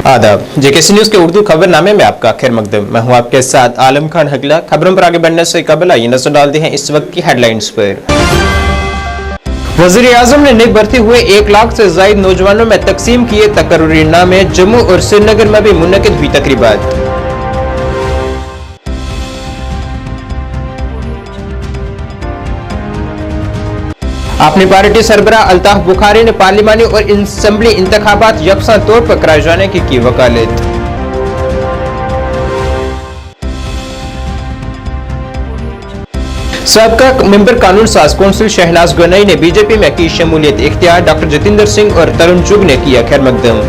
आदाब, JKC news के उर्दू खबरनामे में आपका खैर मकदम। मैं हूं आपके साथ आलम खान हगला। खबरों पर आगे बढ़ने से कबल आइए नजर डालते हैं इस वक्त की हेडलाइंस पर। वजीर आजम ने नई भर्ती हुए 1 लाख से ज्यादा नौजवानों में तकसीम किए तकर्रुरी नामे। जम्मू और श्रीनगर में भी मुनक्किद हुई तकरीबात। अपनी पार्टी सरबराह अल्ताफ बुखारी ने पार्लिमानी और असेंबली इंतखाबात यकसा तौर पर कराए जाने की वकालत। सबका मेंबर कानून साज कौंसिल शहनाज गनई ने बीजेपी में की शमूलियत इख्तियार। डॉक्टर जतिंदर सिंह और तरुण चुग ने किया खैर मकदम।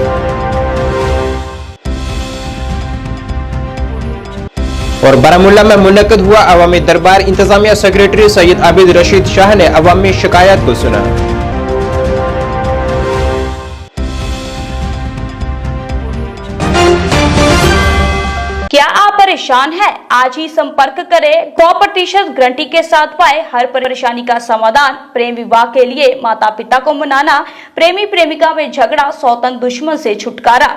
और बारामूला में मुनक्किद हुआ अवामी दरबार। इंतजामिया सेक्रेटरी सैयद आबिद रशीद शाह ने अवामी शिकायत को सुना। क्या आप परेशान हैं? आज ही संपर्क करें। 100% गारंटी के साथ पाए हर परेशानी का समाधान। प्रेम विवाह के लिए माता पिता को मनाना, प्रेमी प्रेमिका में झगड़ा, सौतन दुश्मन से छुटकारा,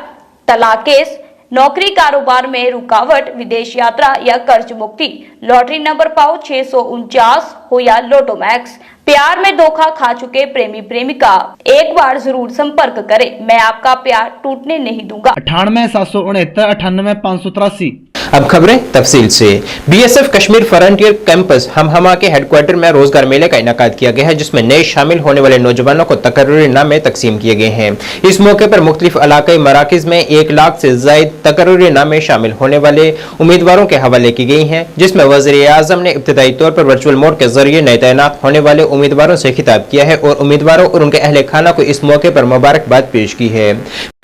तलाक केस, नौकरी कारोबार में रुकावट, विदेश यात्रा या कर्ज मुक्ति, लॉटरी नंबर पाओ 649 हो या लोटो मैक्स, प्यार में धोखा खा चुके प्रेमी प्रेमिका, एक बार जरूर संपर्क करें। मैं आपका प्यार टूटने नहीं दूंगा। 98 769 98 583। अब खबरें तफसील से। बीएसएफ कश्मीर फ्रंटियर कैंपस हमहमा के हेडक्वार्टर में रोजगार मेले का इनेकाद किया गया है, जिसमें नए शामिल होने वाले नौजवानों को तकर्रुरी नामे तकसीम किए गए हैं। इस मौके पर मुख्तलिफ इलाकाई मराकिज में 1 लाख से ज्यादा तकर्रुरी नामे शामिल होने वाले उम्मीदवारों के हवाले की गई हैं, जिसमें वज़ीर आज़म ने इब्तिदाई तौर पर वर्चुअल मोड के जरिए नए तैनात होने वाले उम्मीदवारों से खिताब किया है और उम्मीदवारों और उनके अहले खाना को इस मौके पर मुबारकबाद पेश की है।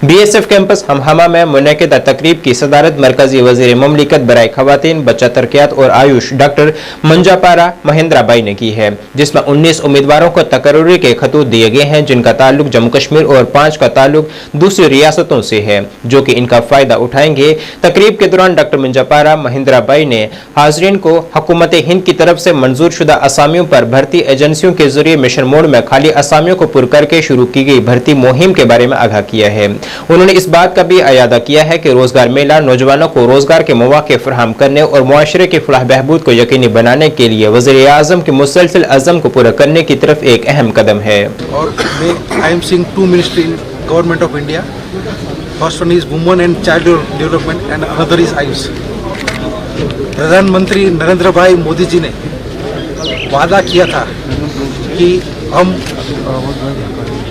बीएसएफ कैंपस हमहमा में मुनक्किदा तकरीब की सदारत मरकजी वजीर मुमलिकत बराए खवातीन, बच्चा तरक्यात और आयुष डॉक्टर मंजापारा महेंद्रा बाई ने की है, जिसमें 19 उम्मीदवारों को तकर्रुरी के खतूत दिए गए हैं, जिनका ताल्लुक जम्मू कश्मीर और 5 का ताल्लुक दूसरी रियासतों से है, जो कि इनका फायदा उठाएंगे। तकरीब के दौरान डॉक्टर मंजापारा महेंद्रा बाई ने हाजरीन को हुकूमत हिंद की तरफ से मंजूर शुदा असामियों पर भर्ती एजेंसियों के जरिए मिशन मोड में खाली असामियों को पुर करके शुरू की गई भर्ती मुहिम के बारे में आगाह किया है। उन्होंने इस बात का भी अयादा किया है कि रोजगार मेला नौजवानों को रोजगार के मौके फराहम करने और मुआशरे की फलाह बहबूद को यकीनी बनाने के लिए वज़ीर आज़म के मुसलसल अज़म को पूरा करने की तरफ एक अहम कदम है। और I am seeing 2 ministry in government of India. First one is women and child development and another is Ayush. प्रधानमंत्री नरेंद्र भाई मोदी जी ने वादा किया था कि हम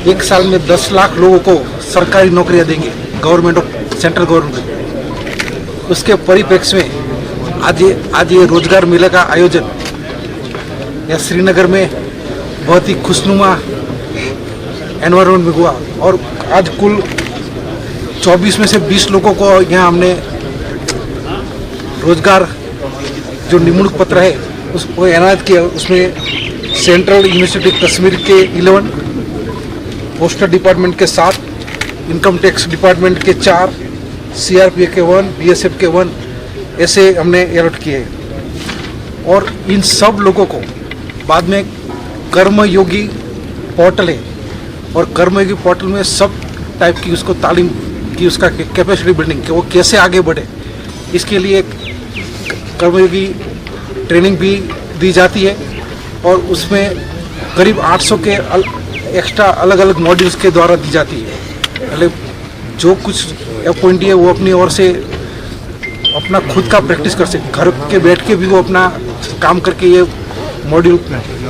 1 साल में 10 लाख लोगों को सरकारी नौकरियां देंगे, गवर्नमेंट ऑफ सेंट्रल गवर्नमेंट। उसके परिप्रेक्ष्य में आज ये रोजगार मेले का आयोजन या श्रीनगर में बहुत ही खुशनुमा एनवायरनमेंट में हुआ और आज कुल 24 में से 20 लोगों को यहाँ हमने रोजगार जो निमणूक पत्र है उसको एनायत किया। उसमें सेंट्रल यूनिवर्सिटी कश्मीर के 11, पोस्टल डिपार्टमेंट के 7, इनकम टैक्स डिपार्टमेंट के 4, सीआरपीएफ के 1, बीएसएफ के 1 ऐसे हमने अलर्ट किए। और इन सब लोगों को बाद में कर्मयोगी पोर्टल है और कर्मयोगी पोर्टल में सब टाइप की उसको तालीम की, उसका कैपेसिटी बिल्डिंग कि वो कैसे आगे बढ़े, इसके लिए कर्मयोगी ट्रेनिंग भी दी जाती है। और उसमें करीब 800 के एक्स्ट्रा अलग अलग मॉड्यूल्स के द्वारा दी जाती है। मतलब जो कुछ अपॉइंटी है वो अपनी ओर से अपना खुद का प्रैक्टिस कर सकते, घर के बैठ के भी वो अपना काम करके ये मॉड्यूल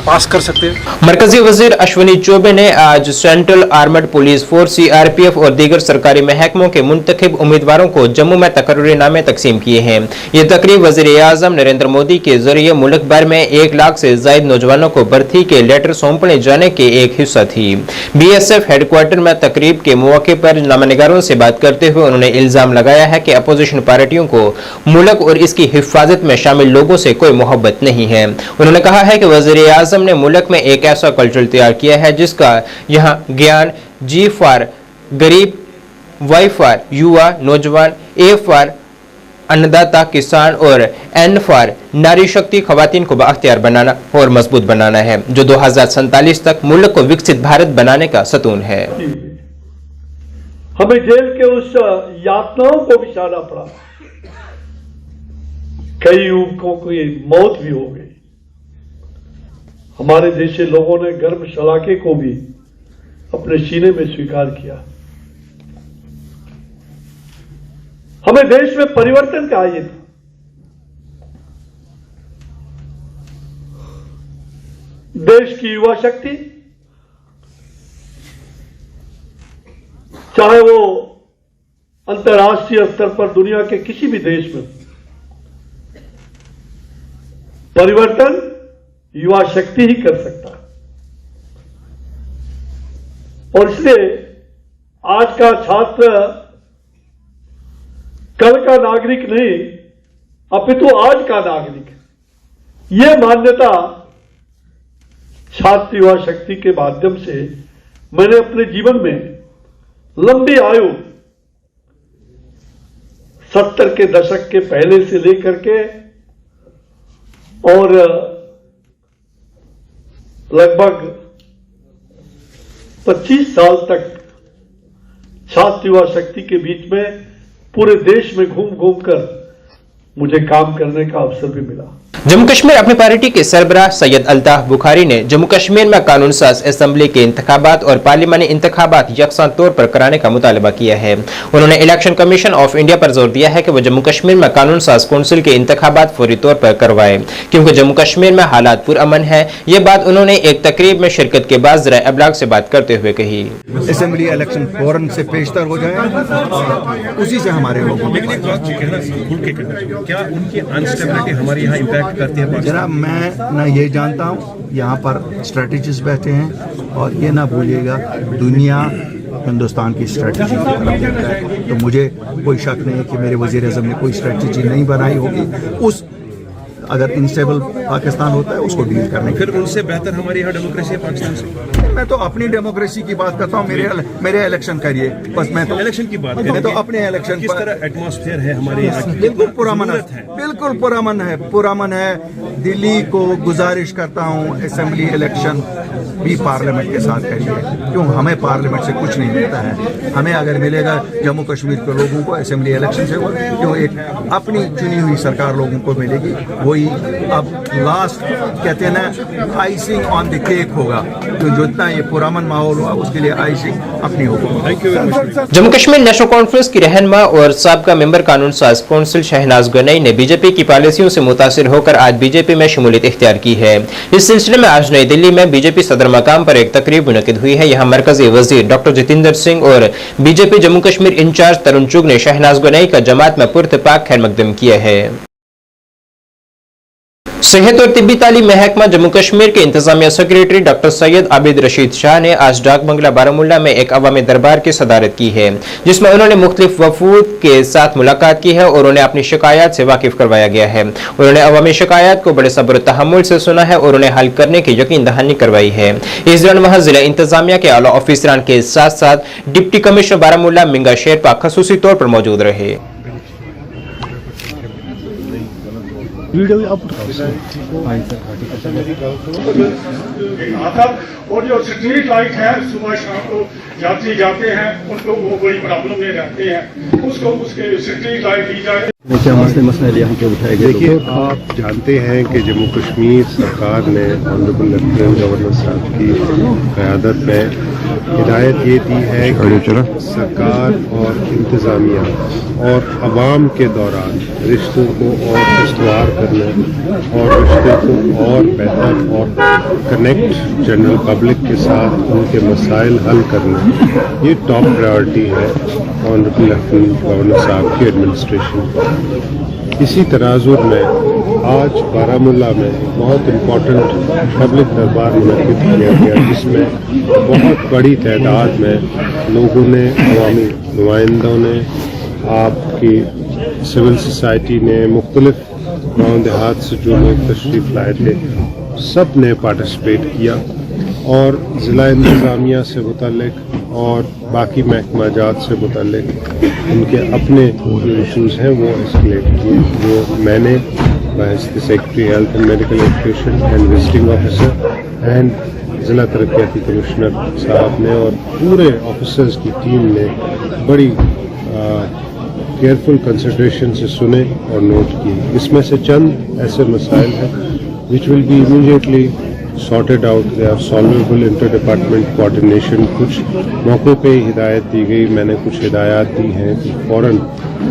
पास कर सकते हैं। मरकजी वजीर अश्विनी चौबे ने आज central armed police force CRPF और दीगर सरकारी महकमों के मुंतखब उम्मीदवारों को जम्मू में तकर्रुरी नामे तकसीम किए हैं। ये तकरीब वजीर आजम नरेंद्र मोदी के जरिए मुल्क भर में 1 लाख से ज्यादा नौजवानों को भर्ती के लेटर सौंपने जाने के एक हिस्सा थी। बीएसएफ हेडक्वार्टर में तकरीब के मौके पर नामनिगारों से बात करते हुए उन्होंने इल्जाम लगाया है कि अपोजिशन पार्टियों को मुल्क और इसकी हिफाजत में शामिल लोगों से कोई मोहब्बत नहीं है। उन्होंने कहा है कि वज़ीर आज़म ने मुल्क में एक ऐसा कल्चर तैयार किया है जिसका यहाँ ज्ञान जी फॉर गरीब, वाई फॉर युवा नौजवान, ए फॉर अन्नदाता किसान और एन फॉर नारी शक्ति खवातीन को बाख्तियार बनाना और मजबूत बनाना है, जो 2047 तक मुल्क को विकसित भारत बनाने का सतून है। हमें जेल के उस यातनाओं को भी सहना पड़ा, कई युवकों की मौत भी हो गई। हमारे देश के लोगों ने गर्भ शलाके को भी अपने सीने में स्वीकार किया। हमें देश में परिवर्तन चाहिए था। देश की युवा शक्ति, चाहे वो अंतर्राष्ट्रीय स्तर पर दुनिया के किसी भी देश में, परिवर्तन युवा शक्ति ही कर सकता है। और इसलिए आज का छात्र कल का नागरिक नहीं, अपितु आज का नागरिक है। यह मान्यता छात्र युवा शक्ति के माध्यम से मैंने अपने जीवन में लंबी आयु 70 के दशक के पहले से लेकर के और लगभग 25 साल तक छात्र युवा शक्ति के बीच में पूरे देश में घूम घूम कर मुझे काम करने का अवसर भी मिला। जम्मू कश्मीर अपनी पार्टी के सरबराह सैयद अल्ताफ बुखारी ने जम्मू कश्मीर में कानून साज असेंबली के इंतखाबात और पार्लिमानी इंतखाबात यकसा तौर पर कराने का मुतालबा किया है। उन्होंने इलेक्शन कमीशन ऑफ इंडिया पर जोर दिया है कि वो जम्मू कश्मीर में कानून साज कौंसिल के इंतखाबात फौरी तौर पर करवाए, क्योंकि जम्मू कश्मीर में हालात पुरअमन है। ये बात उन्होंने एक तकरीब में शिरकत के बाद ज़राए अबलाग से बात करते हुए कही। असेंबली इलेक्शन फौरन से पेशतर हो जाए, उसी से हमारे लोगों क्या उनकी अनस्टेबिलिटी हमारे यहाँ इम्पैक्ट करती है? जरा मैं ना ये जानता हूँ, यहाँ पर स्ट्रेटेजिस्ट बैठे हैं और ये ना भूलिएगा दुनिया हिंदुस्तान की स्ट्रेटजी की तरफ देखता है। तो मुझे कोई शक नहीं है कि मेरे वज़ीर आज़म ने कोई स्ट्रेटजी नहीं बनाई होगी उस अगर इनस्टेबल पाकिस्तान होता है उसको डील करने। फिर उनसे बेहतर हमारे यहाँ डेमोक्रेसी है पाकिस्तान से। मैं तो अपनी डेमोक्रेसी की बात करता हूँ, मेरे इलेक्शन करिए बस। मैं तो इलेक्शन की बात करें, मैं तो अपने इलेक्शन किस तरह एटमॉस्फेयर है हमारे यहाँ? बिल्कुल पुरअमन है, बिल्कुल पुरअमन है। दिल्ली को गुजारिश करता हूँ असेंबली इलेक्शन भी पार्लियामेंट के साथ करिए, क्यों हमें पार्लियामेंट से कुछ नहीं मिलता है। हमें अगर मिलेगा जम्मू कश्मीर के लोगों को असेंबली इलेक्शन से, क्यों एक अपनी चुनी हुई सरकार लोगों को मिलेगी, वही अब लास्ट कहते हैं ना आइसिंग ऑन द केक होगा। तो जितना ये पुरअमन माहौल हुआ उसके लिए आइसिंग अपनी होगी। जम्मू कश्मीर नेशनल कॉन्फ्रेंस की रहनुमा और साबका मेंबर कानून साज कौंसिल शहनाज गनई ने बीजेपी की पॉलिसियों से मुतासिर होकर आज बीजेपी में शमूलियत इख्तियार की है। इस सिलसिले में आज नई दिल्ली में बीजेपी सदर मकाम पर एक तकरीब मुनक्किद हुई है। यहाँ मरकजी वजीर डॉक्टर जितेंद्र सिंह और बीजेपी जम्मू कश्मीर इंचार्ज तरुण चुग ने शहनाज गनई का जमात में पुरतपाक खैर मकदम किया है। सेहत और तिब्बी तालीम महकमा जम्मू कश्मीर के इंतजामिया सेक्रेटरी डॉक्टर सैयद आबिद रशीद शाह ने आज डाक बंगला बारामूला में एक अवामी दरबार की सदारत की है, जिसमें उन्होंने मुख्तलिफ वफूद के साथ मुलाकात की है और उन्हें अपनी शिकायत से वाकिफ करवाया गया है। उन्होंने अवामी शिकायत को बड़े सब्र तहम्मुल से सुना है और उन्हें हल करने की यकीन दहानी करवाई है। इस दौरान वहां जिला इंतजामिया के आला ऑफिसरान के साथ साथ डिप्टी कमिश्नर बारामूला मिंगा शेरपा खसूसी तौर पर मौजूद रहे। और जो स्ट्रीट लाइट है सुबह शाम को यात्री जाते हैं उनको वो बड़ी प्रॉब्लम में रहते हैं, उसको उसके स्ट्रीट लाइट दी जाए। क्या मसले यहाँ के उठाए गए? देखिए, आप जानते हैं कि जम्मू कश्मीर सरकार ने ऑनरेबल लेफ्टिनेंट गवर्नर साहब की क़यादत में हिदायत ये दी है कि सरकार और इंतज़ामिया और अवाम के दौरान रिश्तों को और इस्तवार करने और रिश्ते को और बेहतर और कनेक्ट जनरल पब्लिक के साथ उनके मसाइल हल करना, ये टॉप प्रायोरिटी है ऑनरेबल लेफ्टिनेंट गवर्नर साहब की एडमिनिस्ट्रेशन। इसी तनाजुर में आज बारामूला में बहुत इम्पोर्टेंट पब्लिक दरबार मुनक़िद किया गया, जिसमें बहुत बड़ी तादाद में लोगों ने, अवामी नुमाइंदों ने, आपकी सिविल सोसाइटी ने, मुख्तलिफ गाँव देहात से जो लोग तशरीफ़ लाए थे, सब ने पार्टिसिपेट किया और ज़िला इंतज़ामिया से मुतल्लिक़ और बाकी महकमा जात से मुतल्लिक़ उनके अपने इशूज़ हैं वो एस्केलेट किए, जो मैंने bye secretary health and medical education and visiting officer and ज़िला तरक्याती कमिश्नर साहब ने और पूरे ऑफिसर्स की टीम ने बड़ी केयरफुल कंसिडरेशन से सुने और नोट किए। इसमें से चंद ऐसे मसाइल हैं which will be immediately sorted out, they are solvable inter department coordination. कुछ मौके पे हिदायत दी गई, मैंने कुछ हिदायत दी हैं कि फ़ौरन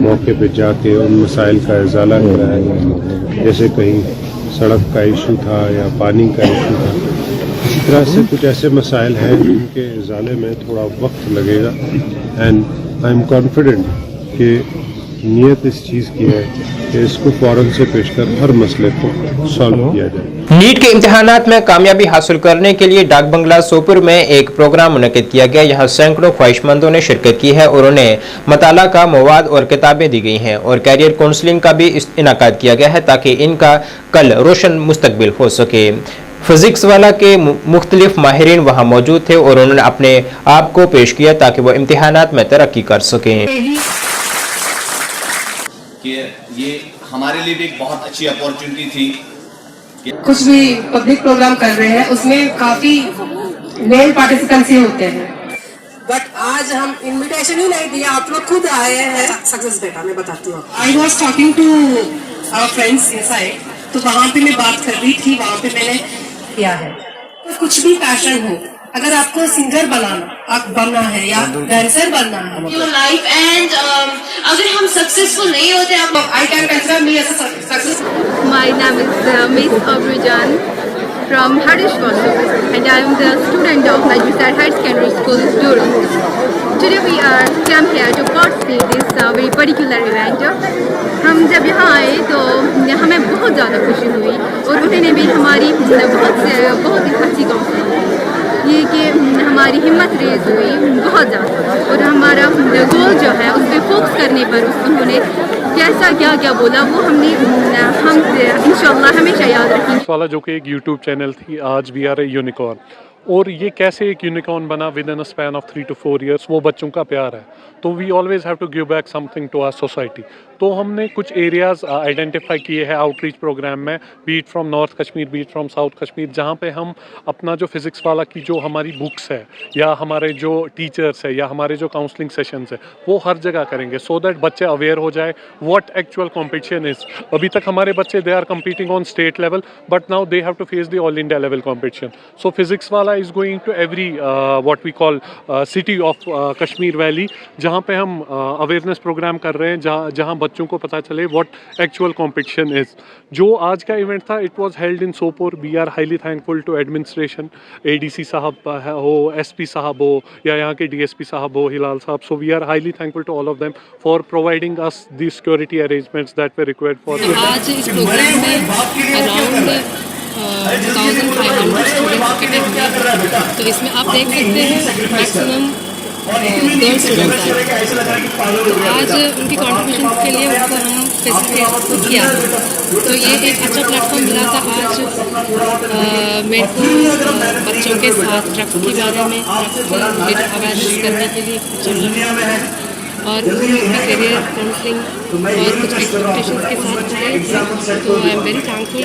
मौके पे जाके उन मसाइल का इजाला कराया जाए, जैसे कहीं सड़क का इशू था या पानी का इशू था। इसी तरह से कुछ ऐसे मसाइल हैं जिनके इजाले में थोड़ा वक्त लगेगा एंड आई एम कॉन्फिडेंट कि नीयत इस चीज़ की है कि इसको फौरन से पेशतर हर मसले को सॉल्व किया जाए। नीट के इम्तिहानात में कामयाबी हासिल करने के लिए डाक बंगला सोपुर में एक प्रोग्राम मुनक्किद किया गया। यहाँ सैकड़ों ख्वाहिशमंदों ने शिरकत की है और उन्हें मुताला का मवाद और किताबें दी गई हैं और कैरियर काउंसलिंग का भी इनेकाद किया गया है ताकि इनका कल रोशन मुस्तकबिल हो सके। फिजिक्स वाला के मुख्तलिफ माहिरीन वहाँ मौजूद थे और उन्होंने अपने आप को पेश किया ताकि वो इम्तिहानात में तरक्की कर सकें। कि ये हमारे लिए भी एक बहुत अच्छी अपॉर्चुनिटी थी। कुछ भी पब्लिक प्रोग्राम कर रहे हैं उसमें काफी मेल पार्टिसिपेंट्स ही होते हैं, बट आज हम इनविटेशन ही नहीं दिया, आप लोग खुद आए हैं। सक्सेस बेटा मैं बताती हूँ। I was talking to our friends inside, तो वहाँ पे मैं बात कर रही थी, वहाँ पे मैंने किया है तो कुछ भी पैशन हो, अगर आपको सिंगर बनना है या डांसर बनना है योर लाइफ एंड अगर हम सक्सेसफुल नहीं होते आप I can consider me as a success. My name is miss अब्रुजान from Harishwala and I am the student of Najmisar High Secondary School, Durham. Today we are come here to participate this very particular event. हम जब यहाँ आए तो हमें बहुत ज़्यादा खुशी हुई और उन्होंने भी हमारी बहुत ही अच्छी काउंसलिंग की, ये कि हमारी हिम्मत रेज हुई बहुत ज़्यादा और हमारा गोल जो है उस पर फोकस करने पर उन्होंने कैसा क्या क्या बोला वो हम इंशाल्लाह हमेशा याद रखेंगे। वाला जो कि एक यूट्यूब चैनल थी, आज वी आर ए यूनिकॉर्न, और ये कैसे एक यूनिकॉर्न बना with in a span of 3 to 4 years, वो बच्चों का प्यार है। तो we always have to give back something to our society. तो हमने कुछ एरियाज़ आइडेंटिफाई किए हैं आउटरीच प्रोग्राम में, beat from north Kashmir, beat from south Kashmir, जहाँ पे हम अपना जो फिज़िक्स वाला की जो हमारी बुक्स है या हमारे जो टीचर्स है या हमारे जो काउंसलिंग सेशंस है वो हर जगह करेंगे, सो दैट बच्चे अवेयर हो जाए व्हाट एक्चुअल कॉम्पिटिशन इज़। अभी तक हमारे बच्चे they are competing on state level, but now they have to face the all India level competition. So physics वाला is going to every what we call city of Kashmir valley, जहाँ पे हम awareness programme कर रहे हैं, जहाँ बच्चों को पता चले व्हाट एक्चुअल कंपटीशन इज। जो आज का इवेंट था it was held in Sopore. We are highly thankful to administration, ADC साहब हो, एसपी साहब हो या यहाँ के डीएसपी साहब हो, हिलाल साहब। So we are highly thankful to all of them for providing us the security arrangements that we required for. आज इस प्रोग्राम में अराउंड 1500 स्टूडेंट्स अटेंड हुए, तो इसमें आप देख सकते हैं मैक्सिमम गर्ल्स स्टूडेंट्स हैं। तो आज उनकी कॉन्ट्रीब्यूशन के लिए उनको हम फैसिलिटेट किया, तो ये एक अच्छा प्लेटफॉर्म मिला था आज मेरे को बच्चों के साथ ड्रग्स के बारे में अवेयरनेस करने के लिए अच्छा और उनका करियर काउंसलिंग और कुछ एक्सपेक्टेशंस के साथ है। तो I am very thankful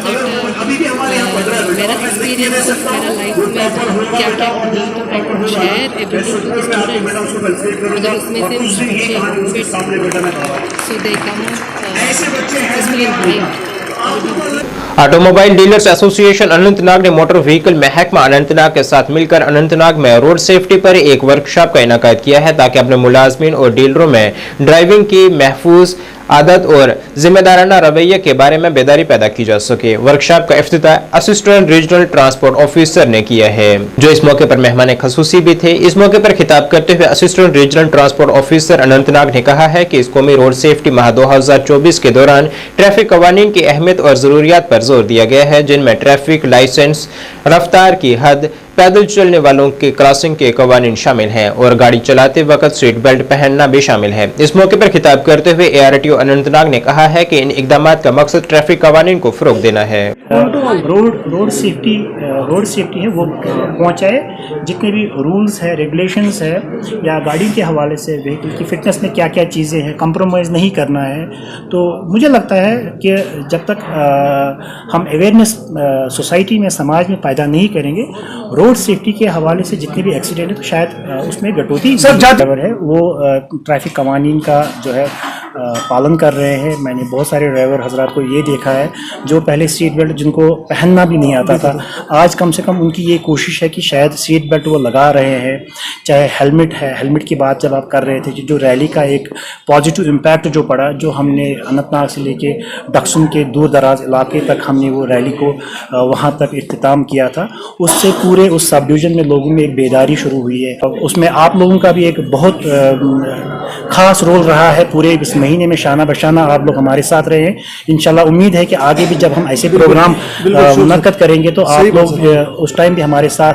that मेरा एक्सपीरियंस मेरा लाइफ में क्या क्या I could share everything to the students, अगर उसमें से मुझे so they come successfully in life. Automobile dealers association Anantnag ने मोटर व्हीकल महकमा अनंतनाग के साथ मिलकर अनंतनाग में रोड सेफ्टी पर एक वर्कशॉप का इनेकाद किया है ताकि अपने मुलाजमीन और डीलरों में ड्राइविंग की महफूज आदत और जिम्मेदाराना रवैये के बारे में बेदारी पैदा की जा सके। वर्कशॉप का इफ्तिताह असिस्टेंट रीजनल ट्रांसपोर्ट ऑफिसर ने किया है, जो इस मौके पर मेहमान खसूसी भी थे। इस मौके पर खिताब करते हुए assistant regional transport officer Anantnag ने कहा है कि इस कौमी रोड सेफ्टी माह 2024 के दौरान ट्रैफिक कवानीन की अहमियत और जरूरियात पर जोर दिया गया है, जिनमें ट्रैफिक लाइसेंस, रफ्तार की हद, पैदल चलने वालों के क्रॉसिंग के कवानीन शामिल हैं और गाड़ी चलाते वक्त सीट बेल्ट पहनना भी शामिल है। इस मौके पर खिताब करते हुए एआरटीओ अनंतनाग ने कहा है कि इन इकदाम का मकसद ट्रैफिक कवानीन को फरोग देना है। रोड सेफ्टी है वो पहुंचाए, जितने भी रूल्स है, रेगुलेशंस है या गाड़ी के हवाले से व्हीकल की फिटनेस में क्या क्या चीज़ें हैं, कंप्रोमाइज़ नहीं करना है। तो मुझे लगता है कि जब तक हम अवेयरनेस सोसाइटी में, समाज में पैदा नहीं करेंगे, रोड सेफ्टी के हवाले से जितने भी एक्सीडेंट है तो शायद उसमें गटोती ड्राइवर है वो ट्रैफिक कवानीन का जो है पालन कर रहे हैं। मैंने बहुत सारे ड्राइवर हजरात को ये देखा है जो पहले सीट बेल्ट जिनको पहनना भी नहीं आता था, आज कम से कम उनकी ये कोशिश है कि शायद सीट बेल्ट वो लगा रहे हैं। चाहे हेलमेट है, हेलमेट की बात जब आप कर रहे थे, जो रैली का एक पॉजिटिव इम्पैक्ट जो पड़ा, जो हमने अनंतनाग से लेके डक्सुम के दूर दराज इलाके तक हमने वो रैली को वहाँ तक इख्तिताम किया था, उससे पूरे उस सब डिवीज़न में लोगों में एक बेदारी शुरू हुई है। उसमें आप लोगों का भी एक बहुत ख़ास रोल रहा है। पूरे इस महीने में शाना बशाना आप लोग हमारे साथ रहे हैं। इंशाल्लाह उम्मीद है कि आगे भी जब हम ऐसे प्रोग्राम मुनक्कद करेंगे तो आप लोग उस टाइम भी हमारे साथ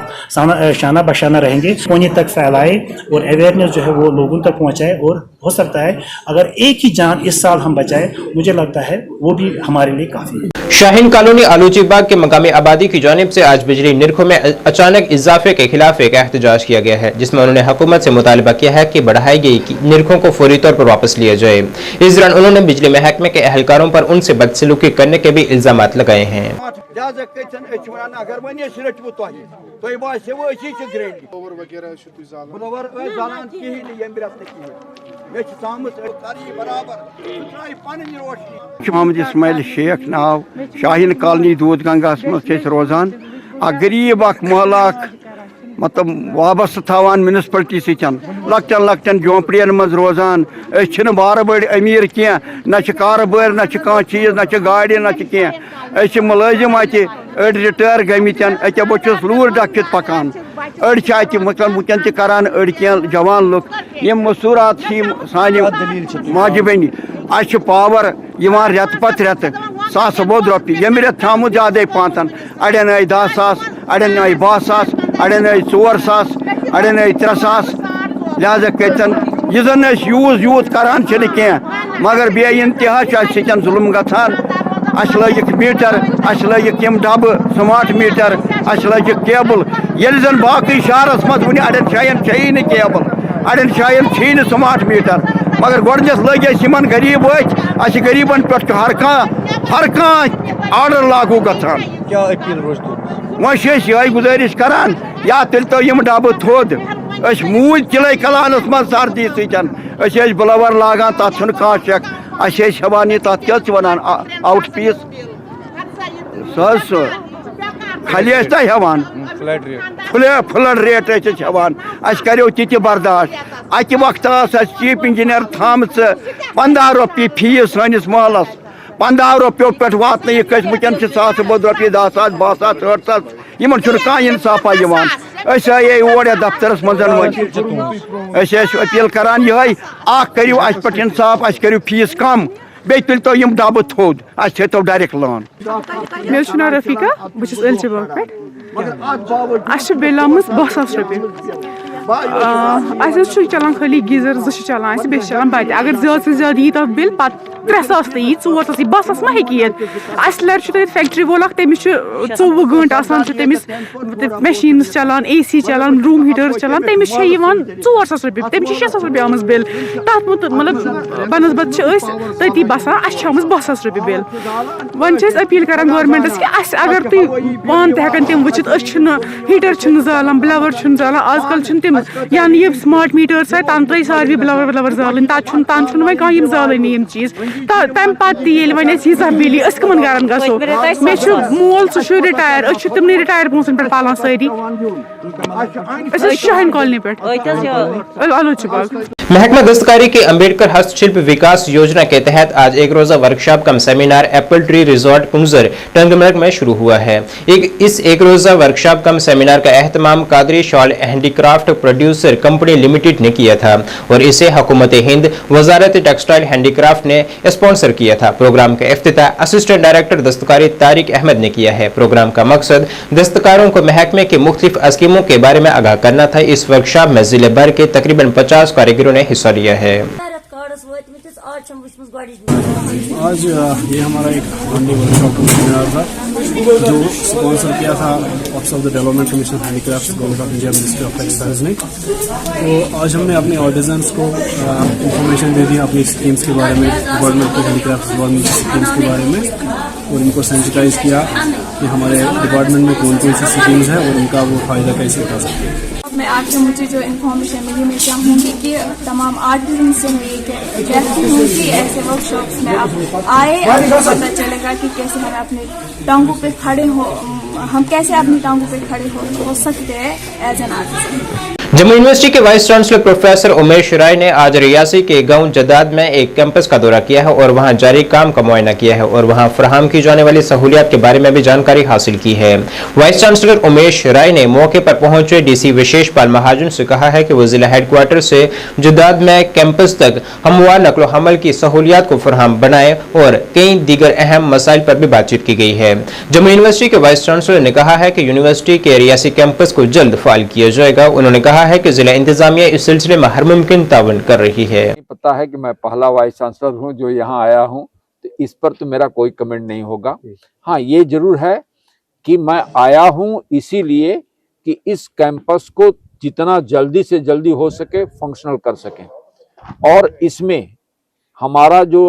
शाना बशाना रहेंगे, कोने तक फैलाए और अवेयरनेस जो है वो लोगों तक पहुँचाए। और हो सकता है अगर एक ही जान इस साल हम बचाए, मुझे लगता है वो भी हमारे लिए काफ़ी है। शाहीन कॉलोनी आलूची बाग के मकामी आबादी की जानिब से आज बिजली निरखों में अचानक इजाफे के खिलाफ एक एहतजाज किया गया है, जिसमें उन्होंने हुकूमत से मुतालबा किया है कि बढ़ाई गई निरखों को फौरी तौर पर वापस लिया जाए। इस दौरान उन्होंने बिजली महकमे के एहलकारों पर उनसे बदसलूकी करने के भी इल्जाम लगाए हैं। मोहम्मद इस्माइल शेख नाव शाहीन कॉलोनी दूध गंगास मज रोजान गरीब मोहल्ला मतलब वाबस्त थवान म्यूनसिपलिटी सतन लक्चन लक्चन झोंपड़ियन मज रोजान बार बड़ अमीर कह न कारोबार न कह चीज न गाड़ी न कह मुलाजिम अत अड़ रिटायर गमितन अत बहुत लूर डकित पकान अड़ वुकन तरान अड़ कह जवान लुक यम मसूरात सान माजबनी अ पावर रेत पत रेत सास बोद रोपी यम रेत थमुत ज्यादा पातन अड़न आई 10 सास अड़न आई 12 सास अड़न आई 4 सास अड़न आई 3 सास लिहाजा कतन यह जन यूज यूत करान कह मगर बे इंतहा सतन जुल्म गथान अस लगिक मीटर अस लगिक यम डब स्मार्ट मीटर अस लगिक केबल ये जन बाकी शहरस मज वन अड़न जायन छी न केबल अड़न जायन छी न स्मार्ट मीटर मगर गोडनस लग गरीब अस गरीबन पे हर कह आर्डर लागू गथान क्या अपील वह यह गुजारिश करान या तेल तो यम डब थोद मूज चिले कलानस मज सर्दी सतन ब्लवर लागान तथ कह चेक हेवान तथ क्या वन आउट पीस खली हेवान फ्लड रेट हेवान करो ति बर्दाश्त अकि वक्त चीफ इंजीनियर थाम 15 रुपये फीस सानिस महलस 15 रुपये पे वात वुकन 7 बोद रुपये 10 सास 12 सास 8 सास इन कह इंसाफा आये और दफ्तरस मज अपील करान यह करू अस पे इंसाफ करू फीस कम बे तुल तो यम डब थोद थो डायरेक्ट लोन मे नाव रफीका बहुत अलचबाग पे बिल आमत 10,000 रुपये चलान खाली गीजर 2 चलान बे चलान बत अगर ज्यादा से ज्यादा यी तथ बिल पे 3,000 तो यी 4,000 10,000 मा हे अस लर फैक्ट्री वोल तमिस 24 घंटे तमिस मशीन चलान AC चलान रूम हीटर चलान तमिस 4,000 रुपये तमिस 6,000 रुपये आम बिल तथ मतलब बनस्बत तती बसान अस 12,000 रुपये बिल वन अपील करान गवर्नमेंटस कि अगर तुम पान तक तम वुचित हीटर जालान ब्लवर जालान आजकल तम या स्मार्ट मीटर्स आए तन त्रे सारे ब्लवर जालन तन वह कह जालनी यम चीज तम पे वन यीजा बिल कमन गरन गो मे मोल सह रिटायर तमन रिटायर पोसन पे पालान सारी शाहीन कॉलोनी पे आलूची बाग। महकमा दस्तकारी की अम्बेडकर हस्तशिल्प विकास योजना के तहत आज एक रोजा workshop cum seminar apple tree resort पुंजर टंगमर्ग में शुरू हुआ है। इस एक रोजा वर्कशॉप कम सेमिनार का एहतमाम Qadri shawl handicraft producer company limited ने किया था और इसे हुकूमत हिंद वजारत टेक्सटाइल हैंडीक्राफ्ट ने स्पॉन्सर किया था। प्रोग्राम का इफ्तिताह असिस्टेंट डायरेक्टर दस्तकारी तारिक अहमद ने किया है। प्रोग्राम का मकसद दस्तकारों को महकमे की मुख्तलिफ स्कीमों के बारे में आगाह करना था। इस वर्कशॉप में जिले भर के तकरीबन 50 कारीगरों ने हिस्सा लिया है। आज ये हमारा एक मंडी वर्कशॉप सेमिनार था जो स्पॉन्सर किया था office of the development commission handicraft government of India ministry of textiles ने। तो आज हमने अपने आर्टिजन्स को इंफॉर्मेशन दे दी अपनी स्कीम्स के बारे में, गवर्नमेंट की हैंडीक्राफ्ट स्कीम्स के बारे में, और इनको सेंसिटाइज किया कि हमारे डिपार्टमेंट में कौन कौन सी स्कीम्स हैं और उनका वो फ़ायदा कैसे उठा सकते हैं। मैं आपसे मुझे जो इन्फॉर्मेशन मिली मैं चाहूँगी कि तमाम आर्टिजन से मैं ये कहती हूँ कि ऐसे वर्कशॉप्स में आप आए, आपको पता चलेगा कि कैसे हम अपने टांगों पे खड़े हम कैसे अपनी टांगों पे खड़े हो सकते हैं as an artisan. Jammu university के vice chancellor professor Umesh Rai ने आज रियासी के गांव जदाद में एक कैंपस का दौरा किया है और वहां जारी काम का मुआयना किया है और वहां फराहम की जाने वाली सहूलियात के बारे में भी जानकारी हासिल की है। वाइस चांसलर उमेश राय ने मौके पर पहुंचे डीसी विशेष पाल महाजन से कहा है कि वो जिला हेडक्वार्टर से जदाद में कैंपस तक हमवार नकलो हमल की सहूलियात को फराहम बनाए और कई दीगर अहम मसाइल पर भी बातचीत की गई है। जम्मू यूनिवर्सिटी के वाइस चांसलर ने कहा है कि यूनिवर्सिटी के रियासी कैंपस को जल्द फाल किया जाएगा। उन्होंने कहा है कि जिला इंतजामिया इस सिलसिले में हर मुमकिन तावन कर रही है। पता है कि मैं पहला वाइस चांसलर हूं जो यहां आया हूं, तो इस पर तो मेरा कोई कमेंट नहीं होगा। हाँ, ये जरूर है कि मैं आया हूं इसीलिए कि इस कैंपस को जितना जल्दी से जल्दी हो सके फंक्शनल कर सकें और इसमें हमारा जो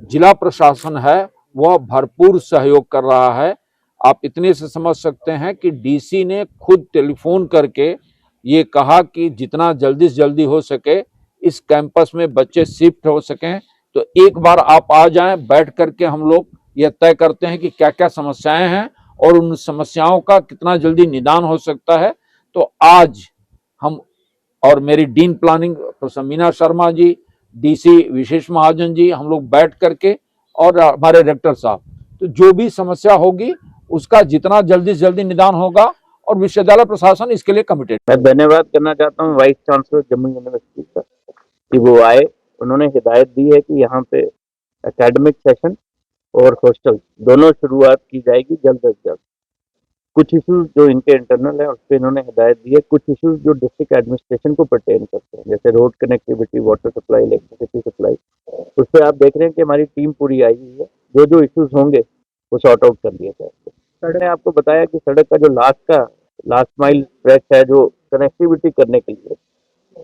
जिला प्रशासन है वह भरपूर सहयोग कर रहा है। आप इतने से समझ सकते हैं कि डीसी ने खुद टेलीफोन करके ये कहा कि जितना जल्दी से जल्दी हो सके इस कैंपस में बच्चे शिफ्ट हो सकें। तो एक बार आप आ जाएं, बैठ करके हम लोग यह तय करते हैं कि क्या क्या समस्याएं हैं और उन समस्याओं का कितना जल्दी निदान हो सकता है। तो आज हम और मेरी dean planning professor Meena Sharma ji, DC Vishesh Mahajan ji, हम लोग बैठ करके और हमारे रेक्टर साहब, तो जो भी समस्या होगी उसका जितना जल्दी से जल्दी निदान होगा और विश्वविद्यालय प्रशासन इसके लिए कमिटेड। मैं धन्यवाद करना चाहता हूँ वाइस चांसलर जम्मू यूनिवर्सिटी का कि वो आए, उन्होंने हिदायत दी है कि यहाँ पे एकेडमिक सेशन और हॉस्टल दोनों शुरुआत की जाएगी जल्द से जल्द। कुछ इश्यूज जो इनके इंटरनल है उस पर इन्होंने हिदायत दी है, कुछ इश्यूज जो डिस्ट्रिक्ट एडमिनिस्ट्रेशन को परटेन करते हैं जैसे road connectivity, water supply, electricity supply, उस पर आप देख रहे हैं कि हमारी टीम पूरी आई हुई है। जो जो इश्यूज होंगे वो सॉर्ट आउट कर दिए जाएंगे। मैंने आपको बताया कि सड़क का जो लास्ट माइल स्ट्रेच है जो कनेक्टिविटी करने के लिए,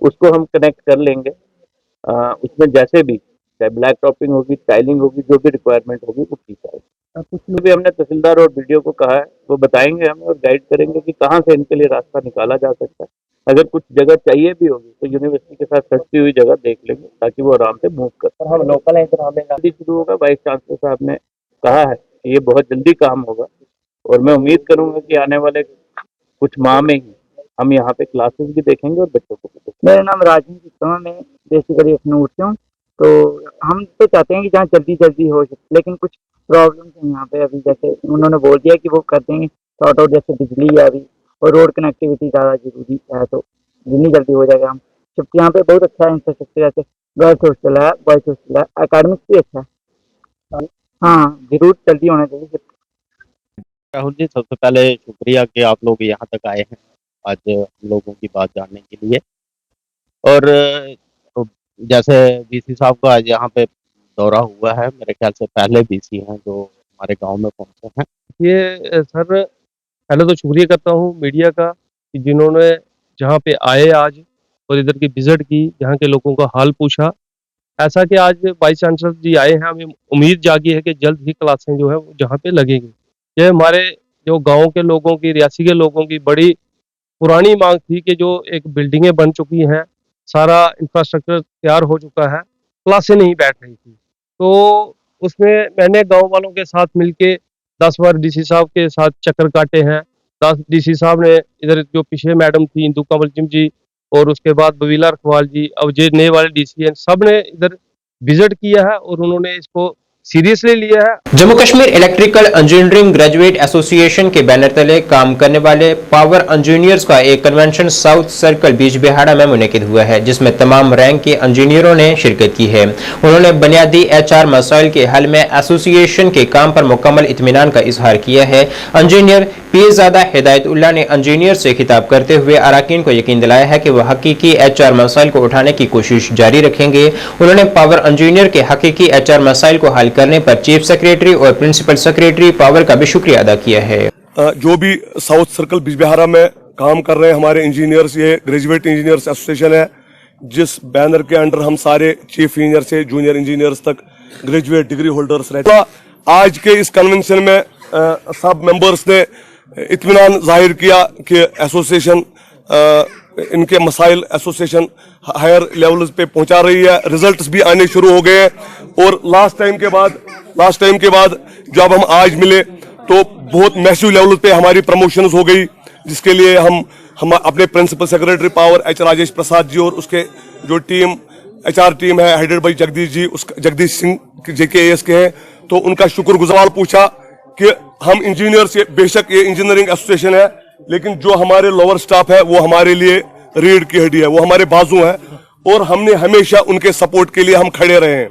उसको हम कनेक्ट कर लेंगे। उसमें जैसे भी चाहे ब्लैक टॉपिंग होगी, टाइलिंग होगी, जो भी रिक्वायरमेंट होगी वो की जाएगी। कुछ भी हमने तहसीलदार और वीडियो को कहा है, वो बताएंगे हमें और गाइड करेंगे कि कहाँ से इनके लिए रास्ता निकाला जा सकता है। अगर कुछ जगह चाहिए भी होगी तो यूनिवर्सिटी के साथ सस्ती हुई जगह देख लेंगे ताकि वो आराम से मूव कर। हम लोकल है तो हमें जल्दी शुरू होगा। वाइस चांसलर साहब ने कहा है कि ये बहुत जल्दी काम होगा और मैं उम्मीद करूंगा कि आने वाले कुछ माह में ही हम यहाँ पे क्लासेस भी देखेंगे और बच्चों को भी देखेंगे। मेरा नाम राजीव गुप्ता, मैं बेसिकली अखनूर से हूँ। तो हम तो चाहते हैं कि जहाँ जल्दी जल्दी हो सके, लेकिन कुछ प्रॉब्लम्स हैं यहाँ पे। अभी जैसे उन्होंने बोल दिया कि वो कर देंगे सॉर्ट आउट, जैसे बिजली आ रही और रोड कनेक्टिविटी ज़्यादा जरूरी है, तो जितनी जल्दी हो जाएगा हम। जबकि यहाँ पे बहुत अच्छा इंफ्रास्ट्रक्चर, जैसे गर्ल्स हॉस्टल है, बॉयज हॉस्टल है, अकेडमिक्स भी अच्छा है। हाँ, जरूर जल्दी होना चाहिए। राहुल जी, सबसे पहले शुक्रिया कि आप लोग यहाँ तक आए हैं आज हम लोगों की बात जानने के लिए। और जैसे बीसी साहब का आज यहाँ पे दौरा हुआ है, मेरे ख्याल से पहले बीसी हैं जो हमारे गांव में पहुंचे हैं। ये सर पहले तो शुक्रिया करता हूँ मीडिया का कि जिन्होंने जहाँ पे आए आज और इधर की विजिट की, यहाँ के लोगों का हाल पूछा। ऐसा कि आज वाइस चांसलर जी आए हैं, हमें उम्मीद जागी है कि जल्द ही क्लासें जो है वो जहाँ पे लगेंगी। ये हमारे जो गांव के लोगों की, रियासी के लोगों की बड़ी पुरानी मांग थी कि जो एक बिल्डिंगें बन चुकी हैं, सारा इंफ्रास्ट्रक्चर तैयार हो चुका है, क्लासें नहीं बैठ रही थी। तो उसमें मैंने गांव वालों के साथ मिलके 10 बार डीसी साहब के साथ चक्कर काटे हैं। 10 डीसी साहब ने इधर जो पीछे मैडम थी इंदू कंवल जिम जी और उसके बाद बबीला रखवाल जी, अब जो नए वाले डीसी हैं, सब ने इधर विजिट किया है और उन्होंने इसको सीरियसली लिया है। Jammu Kashmir electrical engineering graduate association के बैनर तले काम करने वाले पावर इंजीनियर्स का एक कन्वेंशन साउथ सर्कल बीच बिहाड़ा में मुनक़िद हुआ है, जिसमें तमाम रैंक के इंजीनियरों ने शिरकत की है। उन्होंने बुनियादी HR मसाइल के हल में एसोसिएशन के काम पर मुकम्मल इत्मीनान का इजहार किया है। इंजीनियर पीरजादा हिदायतुल्लाह ने इंजीनियर से खिताब करते हुए अराकीन को यकीन दिलाया है कि वह हकीकी HR मसाइल को उठाने की कोशिश जारी रखेंगे। उन्होंने पावर इंजीनियर के हकीकी HR मसाइल को हल करने पर चीफ सेक्रेटरी और प्रिंसिपल सेक्रेटरी पावर का भी शुक्रिया अदा किया है। जो भी साउथ सर्कल बिजबिहारा में काम कर रहे हैं हमारे इंजीनियर्स, ये ग्रेजुएट इंजीनियर्स एसोसिएशन है जिस बैनर के अंडर हम सारे चीफ इंजीनियर से जूनियर इंजीनियर्स तक ग्रेजुएट डिग्री होल्डर्स रहते हैं। आज के इस कन्वेंशन में सब मेंबर्स ने इत्मीनान जाहिर किया कि एसोसिएशन इनके मसाइल एसोसिएशन हायर लेवल्स पे पहुंचा रही है, रिजल्ट्स भी आने शुरू हो गए हैं। और लास्ट टाइम के बाद जब हम आज मिले तो बहुत मैसिव लेवल पे हमारी प्रमोशंस हो गई, जिसके लिए हम अपने principal secretary power H Rajesh Prasad ji और उसके जो टीम HR टीम है headed by Jagdish Singh JKAS के हैं, तो उनका शुक्रगुजार पूछा कि हम इंजीनियर्स, बेशक ये इंजीनियरिंग एसोसिएशन है, लेकिन जो हमारे लोअर स्टाफ है वो हमारे लिए रीढ़ की हड्डी है, वो हमारे बाजू है, और हमने हमेशा उनके सपोर्ट के लिए हम खड़े रहे हैं।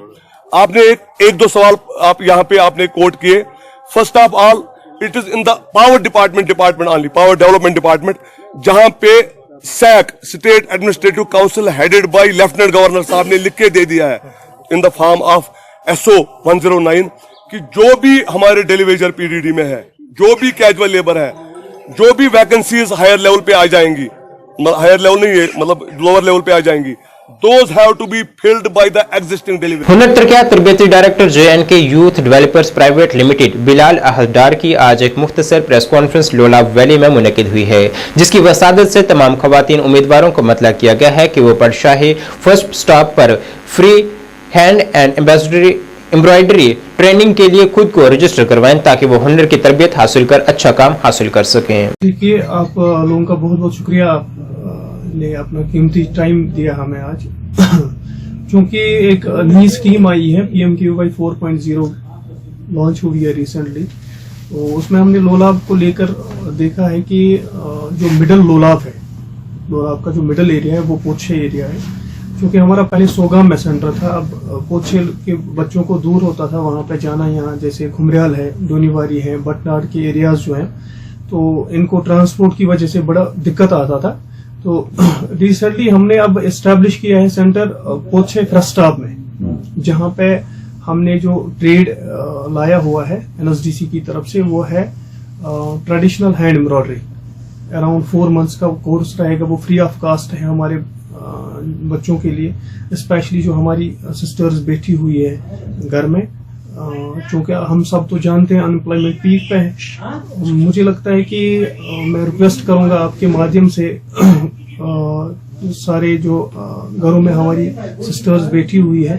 आपने एक दो सवाल आप यहाँ पे आपने कोट किए। First of all it is in the power department only, power development department, जहां पे SAC state administrative council headed by lieutenant governor साहब ने लिख के दे दिया है in the form of SO 109 कि जो भी हमारे डेलीवेजर PDD में है, जो भी कैजुअल लेबर है, जो भी वैकेंसीज हायर लेवल पे आ जाएंगी, हायर लेवल नहीं है मतलब लोअर लेवल पे आ जाएंगी, those have to be filled by the existing delivery। हुनर तरक्यात तरबियती director JNK youth developers private limited Bilal Ahaldar की आज एक मुख्तसर प्रेस कॉन्फ्रेंस लोलाब वैली में मुनकिद हुई है, जिसकी वसादत से तमाम खवातीन उम्मीदवारों को मतला किया गया है कि वो पटशाही फर्स्ट स्टॉप पर free hand and embroidery training के लिए खुद को रजिस्टर करवाएं ताकि वो हुनर की तरबियत हासिल कर अच्छा काम हासिल कर सकें। देखिए, आप लोगों का बहुत बहुत शुक्रिया, आपने अपना कीमती टाइम दिया हमें आज। क्योंकि एक नई स्कीम आई है PMKVY 4.0 लॉन्च हुई है रिसेंटली, तो उसमें हमने लोलाब को लेकर देखा है कि जो मिडल लोलाब है, लोलाब का जो मिडल एरिया है वो पोछे एरिया है, क्योंकि हमारा पहले सोगाम में सेंटर था, अब पोछे के बच्चों को दूर होता था वहाँ पे जाना, यहाँ जैसे घुमरियाल है, डोनीवारी है, बटनाड़ के एरियाज जो हैं, तो इनको ट्रांसपोर्ट की वजह से बड़ा दिक्कत आता था। तो रिसेंटली हमने अब एस्टैब्लिश किया है सेंटर पोछे फ्रस्टाब में, जहाँ पे हमने जो ट्रेड लाया हुआ है NSDC की तरफ से, वो है traditional hand embroidery. Around 4 months का कोर्स रहेगा, वो फ्री ऑफ कास्ट है हमारे बच्चों के लिए, स्पेशली जो हमारी सिस्टर्स बैठी हुई है घर में, क्योंकि हम सब तो जानते हैं अनएम्प्लॉयमेंट पीक पे है। मुझे लगता है कि मैं रिक्वेस्ट करूंगा आपके माध्यम से सारे जो घरों में हमारी सिस्टर्स बैठी हुई है,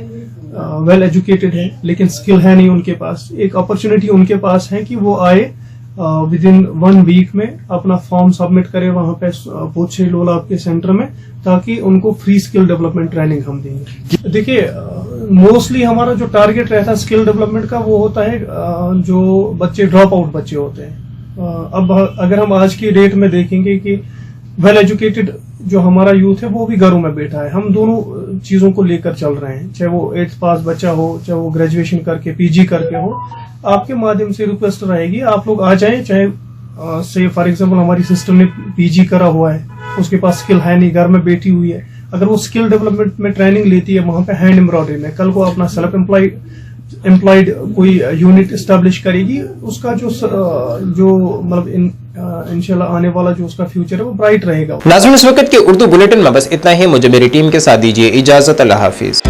वेल एजुकेटेड है लेकिन स्किल है नहीं उनके पास, एक अपॉर्चुनिटी उनके पास है कि वो आए विद इन 1 वीक में अपना फॉर्म सबमिट करें वहां पे पोछे लोलाब के सेंटर में, ताकि उनको फ्री स्किल डेवलपमेंट ट्रेनिंग हम देंगे। देखिए, मोस्टली हमारा जो टारगेट रहता है स्किल डेवलपमेंट का, वो होता है जो बच्चे ड्रॉप आउट बच्चे होते हैं। अब अगर हम आज की डेट में देखेंगे कि वेल एजुकेटेड जो हमारा यूथ है वो भी घरों में बैठा है, हम दोनों चीजों को लेकर चल रहे हैं, चाहे वो 8th पास बच्चा हो, चाहे वो ग्रेजुएशन करके PG करके हो। आपके माध्यम से रिक्वेस्ट रहेगी आप लोग आ जाएं, चाहे से फॉर एग्जांपल हमारी सिस्टर ने PG करा हुआ है, उसके पास स्किल है नहीं, घर में बैठी हुई है, अगर वो स्किल डेवलपमेंट में ट्रेनिंग लेती है वहां पे हैंड एम्ब्रॉयडरी में, कल को अपना सेल्फ एम्प्लॉयड कोई यूनिट एस्टेब्लिश करेगी, उसका जो मतलब इंशाल्लाह आने वाला जो उसका फ्यूचर है वो ब्राइट रहेगा। नाज़रीन, इस वक्त के उर्दू बुलेटिन में बस इतना ही। मुझे मेरी टीम के साथ दीजिए इजाजत। अल्लाह हाफिज।